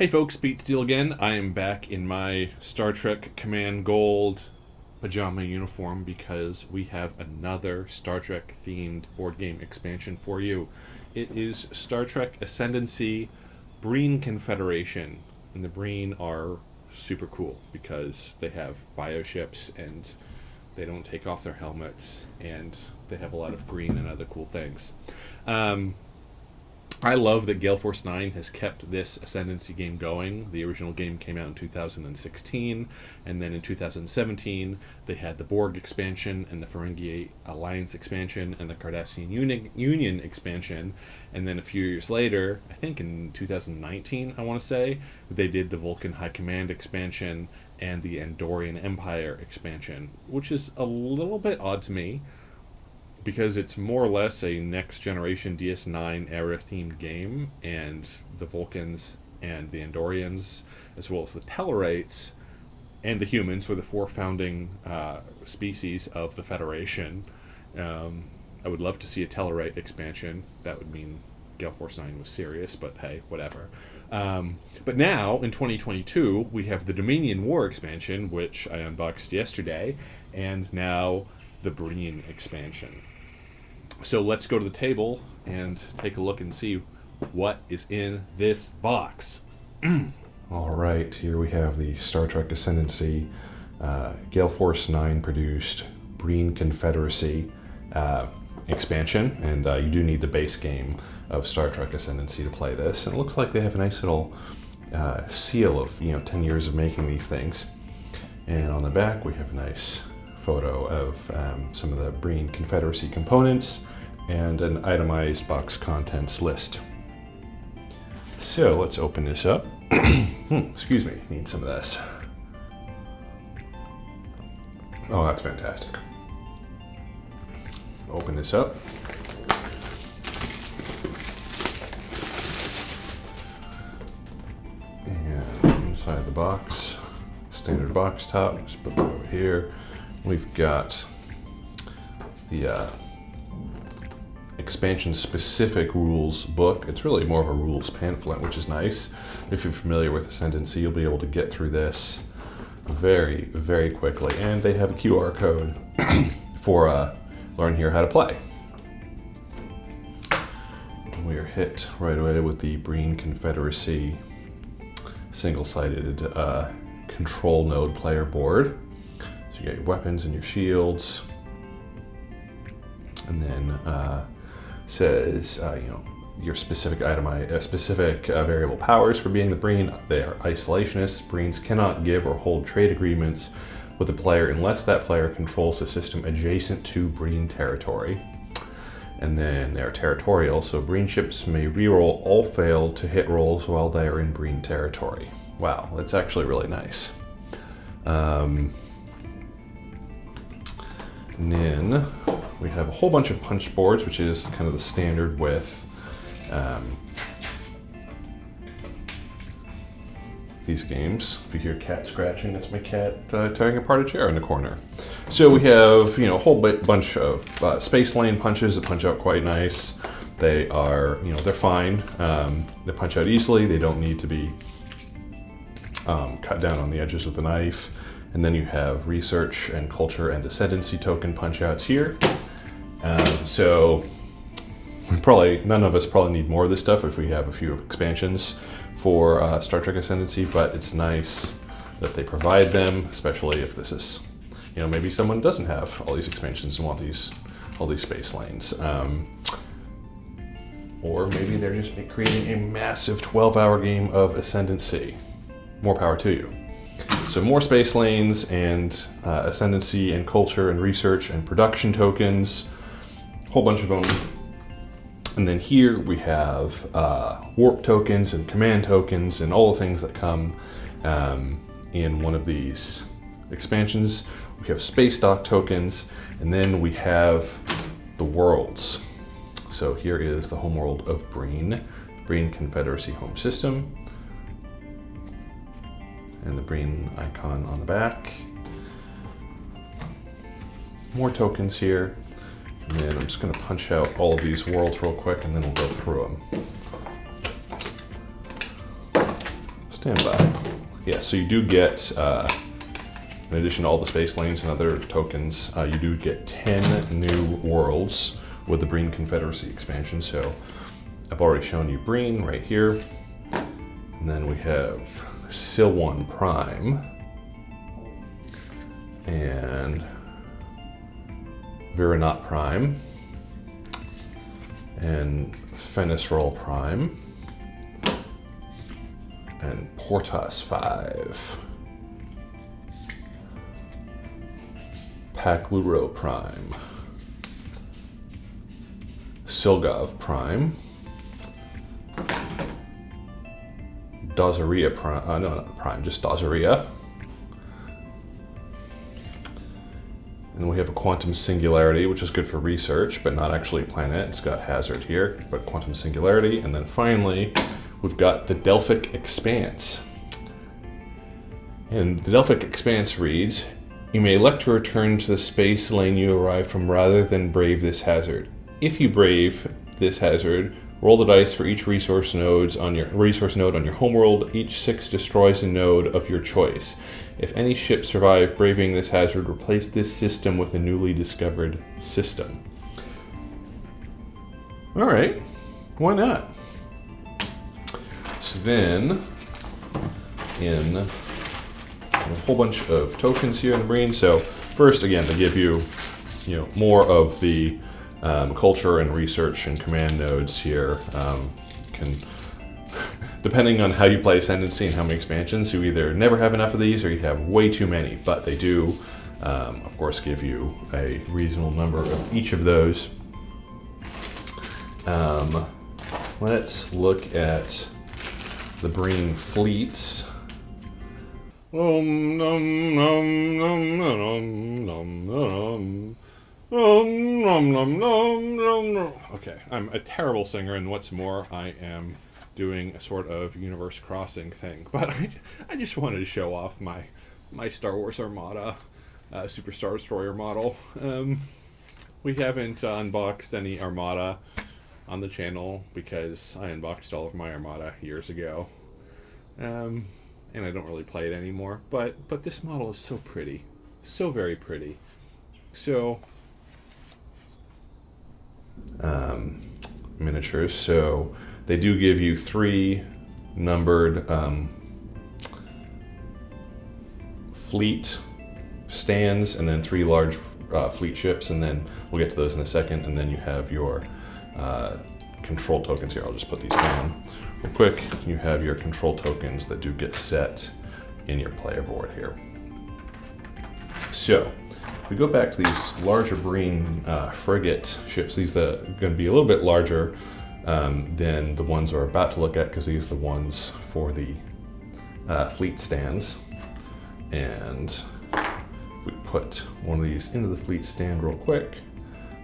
Hey folks, Pete Steele again. I am back in my Star Trek Command Gold pajama uniform because we have another Star Trek themed board game expansion for you. It is Star Trek Ascendancy Breen Confederation. And the Breen are super cool because they have bioships and they don't take off their helmets and they have a lot of green and other cool things. I love that Gale Force 9 has kept this Ascendancy game going. The original game came out in 2016, and then in 2017 they had the Borg expansion and the Ferengi Alliance expansion and the Cardassian Union expansion, and then a few years later, I think in 2019, I want to say, they did the Vulcan High Command expansion and the Andorian Empire expansion, which is a little bit odd to me, because it's more or less a next-generation DS9 era-themed game, and the Vulcans and the Andorians, as well as the Tellarites and the humans, were the four founding species of the Federation. I would love to see a Tellarite expansion. That would mean Gale Force 9 was serious, but hey, whatever. But now, in 2022, we have the Dominion War expansion, which I unboxed yesterday, and now the Breen expansion. So let's go to the table and take a look and see what is in this box. All right, here we have the Star Trek Ascendancy Gale Force 9 produced Breen Confederacy expansion, and you do need the base game of Star Trek Ascendancy to play this. And it looks like they have a nice little seal of 10 years of making these things. And on the back we have a nice photo of some of the Breen Confederacy components and an itemized box contents list. So let's open this up. Excuse me, need some of this. Oh, that's fantastic. Open this up. And inside the box, standard box top, just put that over here. We've got the expansion-specific rules book. It's really more of a rules pamphlet, which is nice. If you're familiar with Ascendancy, you'll be able to get through this very, very quickly. And they have a QR code for learn here how to play. We are hit right away with the Breen Confederacy single-sided control node player board. So you got your weapons and your shields, and then says your specific variable powers for being the Breen. They are isolationists. Breens cannot give or hold trade agreements with the player unless that player controls the system adjacent to Breen territory. And then they're territorial, so Breen ships may reroll all failed to hit rolls while they are in Breen territory. Wow, that's actually really nice. And then we have a whole bunch of punch boards, which is kind of the standard with these games. If you hear cat scratching, that's my cat tearing apart a chair in the corner. So we have a whole bunch of space lane punches that punch out quite nice. They are, they're fine. They punch out easily. They don't need to be cut down on the edges with a knife. And then you have research and culture and ascendancy token punch outs here. So none of us probably need more of this stuff if we have a few expansions for Star Trek Ascendancy, but it's nice that they provide them, especially if this is, maybe someone doesn't have all these expansions and want all these space lanes. Or maybe they're just creating a massive 12-hour game of Ascendancy. More power to you. So more space lanes and Ascendancy and culture and research and production tokens, a whole bunch of them. And then here we have warp tokens and command tokens and all the things that come in one of these expansions. We have space dock tokens, and then we have the worlds. So here is the homeworld of Breen, Breen Confederacy home system, and the Breen icon on the back. More tokens here. And then I'm just going to punch out all of these worlds real quick, and then we'll go through them. Stand by. Yeah, so you do get, in addition to all the space lanes and other tokens, you do get 10 new worlds with the Breen Confederacy expansion. So I've already shown you Breen right here. And then we have Silwan Prime and Viranot Prime and Fenisrol Prime and Portas 5, Pakluro Prime, Silgov Prime, Dozaria Prime, no, not Prime, just Dozaria. And we have a Quantum Singularity, which is good for research, but not actually a planet. It's got Hazard here, but Quantum Singularity. And then finally, we've got the Delphic Expanse. And the Delphic Expanse reads, you may elect to return to the space lane you arrived from rather than brave this hazard. If you brave this hazard, roll the dice for each resource node on your homeworld. Each 6 destroys a node of your choice. If any ships survive braving this hazard, replace this system with a newly discovered system. All right, why not? So then, in a whole bunch of tokens here in the Breen. So first, again, to give you, more of the culture and research and command nodes here. Depending on how you play Ascendancy and how many expansions, you either never have enough of these or you have way too many. But they do, of course, give you a reasonable number of each of those. Let's look at the Breen fleets. Okay, I'm a terrible singer, and what's more, I am doing a sort of universe crossing thing. But I just wanted to show off my Star Wars Armada Super Star Destroyer model. We haven't unboxed any Armada on the channel because I unboxed all of my Armada years ago. And I don't really play it anymore, but this model is so pretty, so very pretty. So miniatures. So they do give you 3 numbered fleet stands, and then 3 large fleet ships, and then we'll get to those in a second. And then you have your control tokens here. I'll just put these down real quick. You have your control tokens that do get set in your player board here. So if we go back to these larger Breen frigate ships, these are going to be a little bit larger than the ones we're about to look at, because these are the ones for the fleet stands. And if we put one of these into the fleet stand real quick,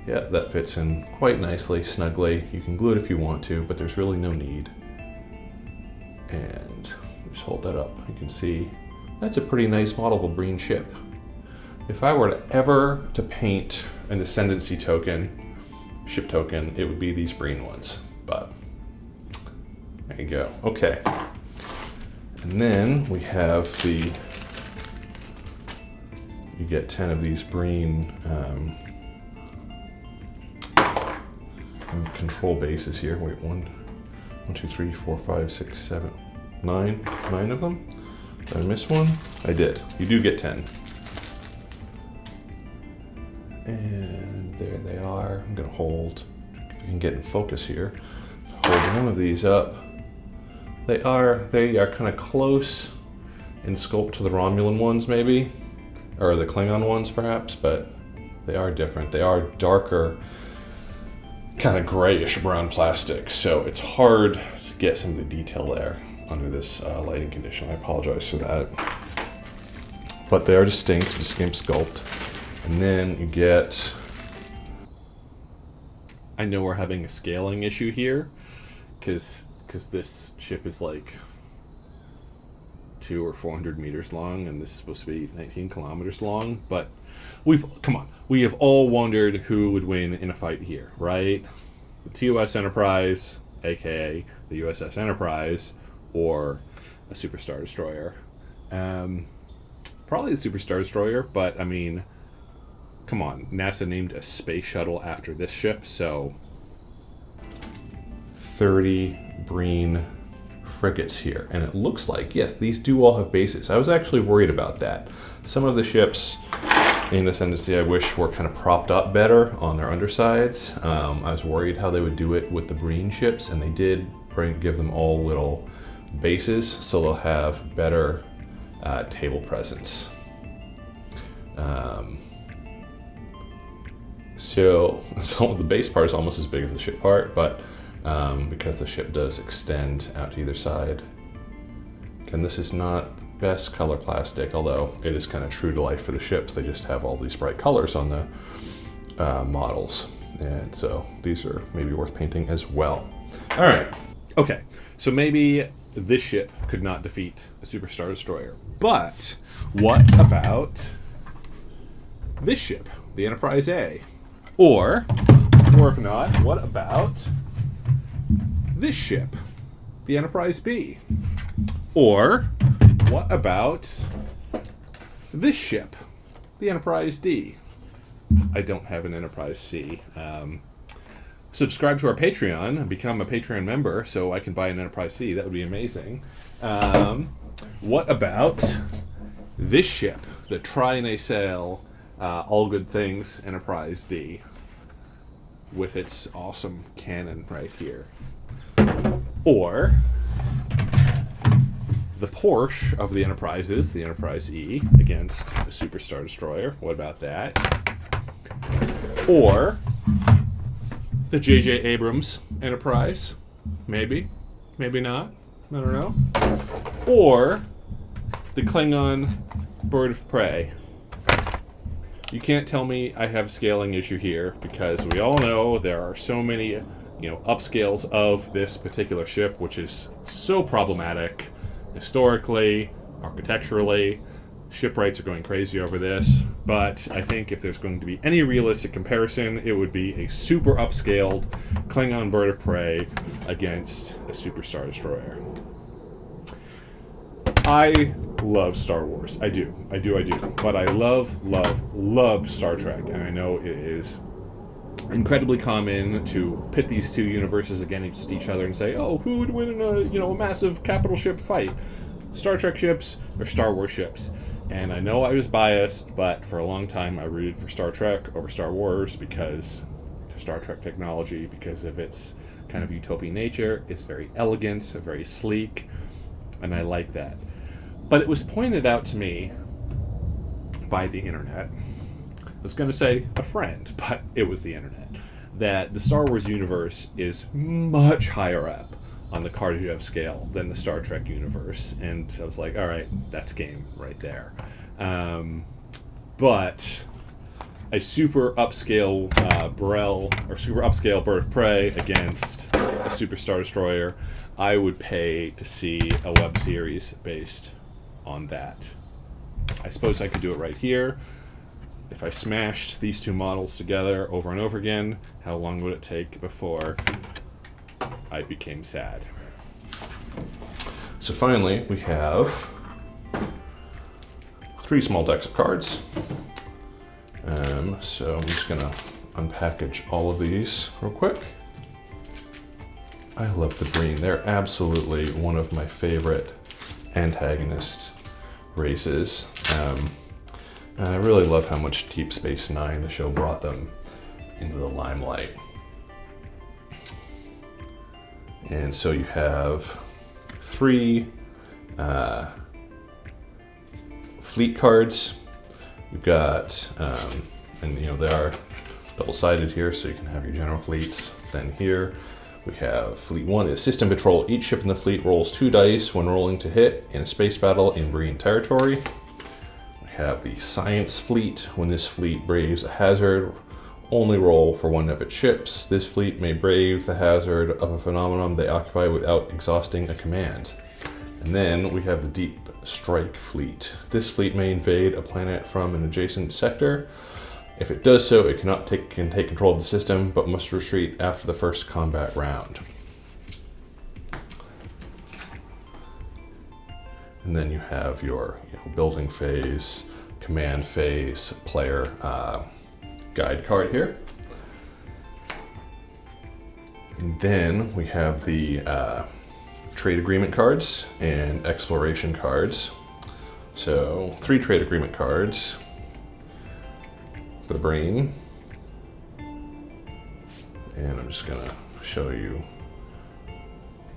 yeah, that fits in quite nicely, snugly. You can glue it if you want to, but there's really no need. And just hold that up. You can see that's a pretty nice model of a Breen ship. If I were to paint an Ascendancy token, ship token, it would be these Breen ones. But there you go. Okay. And then we have you get 10 of these Breen control bases here. Wait, 1, 2, 3, 4, 5, 6, 7, 9 of them. Did I miss one? I did. You do get 10. And there they are. I'm gonna hold, if you can get in focus here, hold one of these up. They are kind of close in scope to the Romulan ones, maybe, or the Klingon ones perhaps, but they are different. They are darker, kind of grayish brown plastic, so it's hard to get some of the detail there under this lighting condition. I apologize for that. But they are distinct sculpt. And then you get, I know we're having a scaling issue here, because this ship is like 200 or 400 meters long, and this is supposed to be 19 kilometers long, but we have all wondered who would win in a fight here, right? The TOS Enterprise, aka the USS Enterprise, or a Super Star Destroyer. Probably the Super Star Destroyer, but I mean, come on, NASA named a space shuttle after this ship, so 30 Breen frigates here. And it looks like, yes, these do all have bases. I was actually worried about that. Some of the ships in Ascendancy I wish were kind of propped up better on their undersides. I was worried how they would do it with the Breen ships, and they did give them all little bases, so they'll have better table presence. So the base part is almost as big as the ship part, but because the ship does extend out to either side. Again, this is not the best color plastic, although it is kind of true to life for the ships. They just have all these bright colors on the models, and so these are maybe worth painting as well. All right, okay, so maybe this ship could not defeat a Super Star Destroyer, but what about this ship, the Enterprise A? Or if not, what about this ship, the Enterprise B? Or what about this ship, the Enterprise D? I don't have an Enterprise C. Subscribe to our Patreon and become a Patreon member so I can buy an Enterprise C. That would be amazing. What about this ship, the Tri-Nacelle, All Good Things Enterprise D, with its awesome cannon right here? Or the Porsche of the Enterprises, the Enterprise E, against the Super Star Destroyer. What about that? Or the J.J. Abrams Enterprise. Maybe. Maybe not. I don't know. Or the Klingon Bird of Prey. You can't tell me I have a scaling issue here, because we all know there are so many, upscales of this particular ship, which is so problematic historically, architecturally. Shipwrights are going crazy over this, but I think if there's going to be any realistic comparison, it would be a super upscaled Klingon Bird of Prey against a Super Star Destroyer. I love Star Wars. I do. But I love Star Trek, and I know it is incredibly common to pit these two universes against each other and say, oh, who would win in a massive capital ship fight? Star Trek ships or Star Wars ships? And I know I was biased, but for a long time I rooted for Star Trek over Star Wars because Star Trek technology, because of its kind of utopian nature, is very elegant, very sleek, and I like that. But it was pointed out to me by the internet, I was going to say a friend, but it was the internet, that the Star Wars universe is much higher up on the Kardashev scale than the Star Trek universe. And I was like, all right, that's game right there. But a super upscale Brel, or super upscale Bird of Prey against a Super Star Destroyer, I would pay to see a web series based on that. I suppose I could do it right here. If I smashed these two models together over and over again, how long would it take before I became sad? So finally, we have 3 small decks of cards. So I'm just gonna unpackage all of these real quick. I love the Breen. They're absolutely one of my favorite antagonist races. And I really love how much Deep Space Nine, the show, brought them into the limelight. And so you have 3 fleet cards. You've got, they are double-sided here, so you can have your general fleets. Then here we have Fleet 1 is System Patrol. Each ship in the fleet rolls 2 dice when rolling to hit in a space battle in Breen territory. We have the Science Fleet. When this fleet braves a hazard, only roll for 1 of its ships. This fleet may brave the hazard of a phenomenon they occupy without exhausting a command. And then we have the Deep Strike Fleet. This fleet may invade a planet from an adjacent sector. If it does so, it can take control of the system, but must retreat after the first combat round. And then you have your building phase, command phase, player guide card here. And then we have the trade agreement cards and exploration cards. So 3 trade agreement cards. The Breen. And I'm just gonna show you,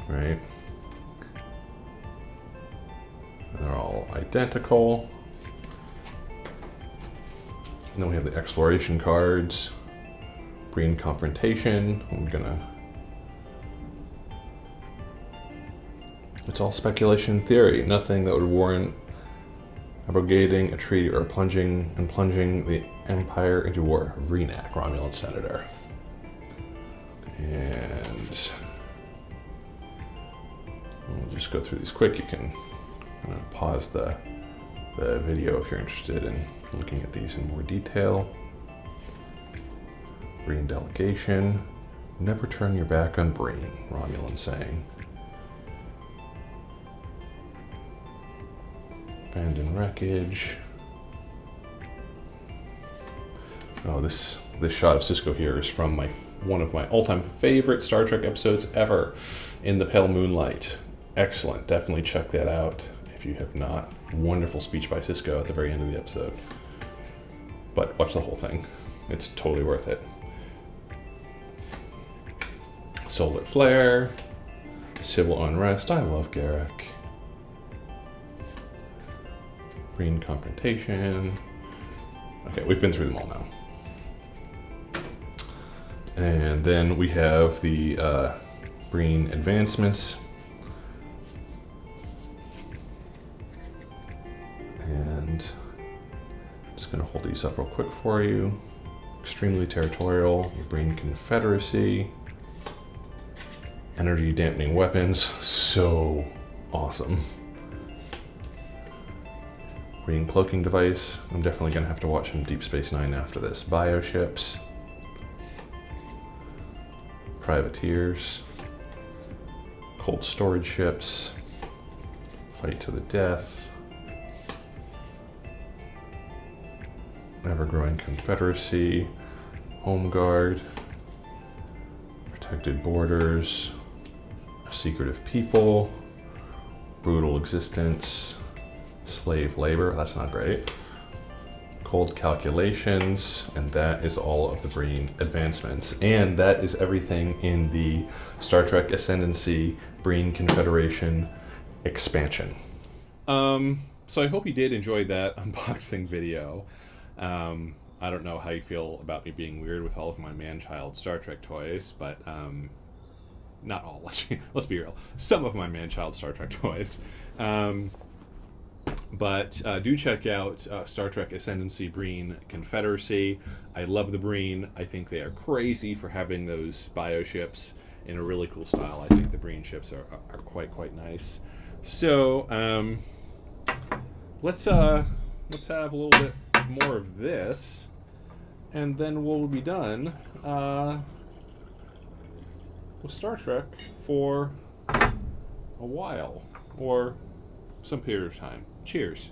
right? And they're all identical. And then we have the exploration cards, Breen confrontation. It's all speculation theory. Nothing that would warrant abrogating a treaty or plunging the empire into war. Reenact, Romulan senator. And we'll just go through these quick. You can pause the video if you're interested in looking at these in more detail. Breen delegation. Never turn your back on Breen, Romulan saying. Abandoned wreckage. Oh, this shot of Sisko here is from one of my all-time favorite Star Trek episodes ever, In the Pale Moonlight. Excellent. Definitely check that out if you have not. Wonderful speech by Sisko at the very end of the episode. But watch the whole thing. It's totally worth it. Solar Flare. Civil Unrest. I love Garak. Breen confrontation. Okay, we've been through them all now. And then we have the Breen advancements. And I'm just going to hold these up real quick for you. Extremely territorial, Breen Confederacy. Energy dampening weapons, so awesome. Breen cloaking device. I'm definitely going to have to watch some Deep Space Nine after this. Bioships. Privateers. Cold storage ships. Fight to the death. Ever-growing Confederacy. Home Guard. Protected borders. Secretive people. Brutal existence. Slave labor, that's not great. Cold calculations, and that is all of the Breen advancements. And that is everything in the Star Trek Ascendancy Breen Confederation expansion. So I hope you did enjoy that unboxing video. I don't know how you feel about me being weird with all of my man-child Star Trek toys, but not all, let's be real. Some of my man-child Star Trek toys. But do check out Star Trek Ascendancy Breen Confederacy. I love the Breen. I think they are crazy for having those bioships in a really cool style. I think the Breen ships are quite nice. So let's have a little bit more of this, and then we'll be done with Star Trek for a while, or some period of time. Cheers.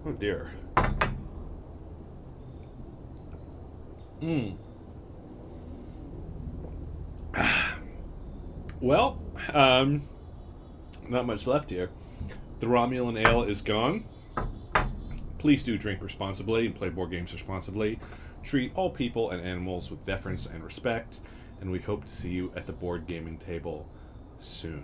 Oh dear. Well, not much left here. The Romulan ale is gone. Please do drink responsibly and play board games responsibly. Treat all people and animals with deference and respect. And we hope to see you at the board gaming table soon.